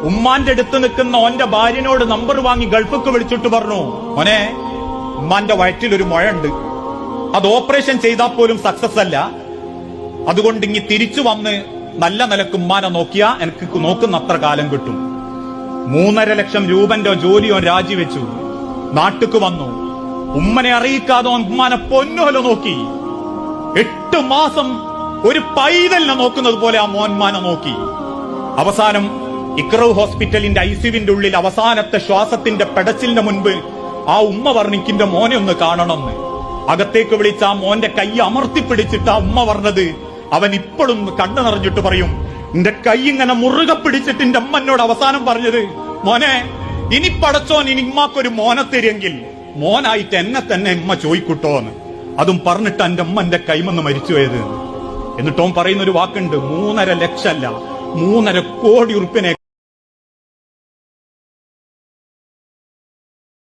ഉമ്മാന്റെ അടുത്ത് നിൽക്കുന്ന ഓന്റെ ഭാര്യനോട് നമ്പർ വാങ്ങി ഗൾഫിക്ക് വിളിച്ചിട്ട് പറഞ്ഞു, മോനെ, ഉമ്മാന്റെ വയറ്റിലൊരു മുഴയുണ്ട്, അത് ഓപ്പറേഷൻ ചെയ്താൽ പോലും സക്സസ് അല്ല, അതുകൊണ്ട് ഇങ്ങി തിരിച്ചു വന്ന് നല്ല നിലക്ക് ഉമ്മാനെ നോക്കിയാ എനിക്ക് നോക്കുന്ന അത്ര കാലം കിട്ടും. 3.5 ലക്ഷം രൂപന്റെ ജോലിയോ രാജിവെച്ചു, നാട്ടിക്ക് വന്നു. ഉമ്മനെ അറിയിക്കാതെ ഉമ്മാനെ പൊന്നുപോലെ നോക്കി. 8 മാസം ഒരു പൈതലിനെ നോക്കുന്നത് പോലെ ആ മോൻമാനെ നോക്കി. അവസാനം ഇക്രൗ ഹോസ്പിറ്റലിന്റെ ഐസിയുവിന്റെ ഉള്ളിൽ അവസാനത്തെ ശ്വാസത്തിന്റെ പെടച്ചിലിന് മുൻപ് ആ ഉമ്മ പറഞ്ഞിക്കിന്റെ മോനെ ഒന്ന് കാണണമെന്ന്. അകത്തേക്ക് വിളിച്ച ആ മോന്റെ കൈ അമർത്തിപ്പിടിച്ചിട്ട് ആ ഉമ്മ പറഞ്ഞത്, അവൻ ഇപ്പോഴും കണ്ണു നിറഞ്ഞിട്ട് പറയും, എന്റെ കൈ ഇങ്ങനെ മുറുകെ പിടിച്ചിട്ട് എന്റെ അമ്മനോട് അവസാനം പറഞ്ഞത്, മോനെ, ഇനി പടച്ചോൻ ഇനി ഉമ്മാക്കൊരു മോനെ തരുമെങ്കിൽ മോനായിട്ട് എന്നെ തന്നെ ഉമ്മ ചോദിക്കൂട്ടോന്ന്. അതും പറഞ്ഞിട്ട് എന്റെ അമ്മ എന്റെ കൈമെന്ന് മരിച്ചുപോയത്. എന്നിട്ടോൻ പറയുന്ന ഒരു വാക്കുണ്ട്, 3.5 ലക്ഷമല്ല 3.5 കോടി ഉറുപ്പിനെ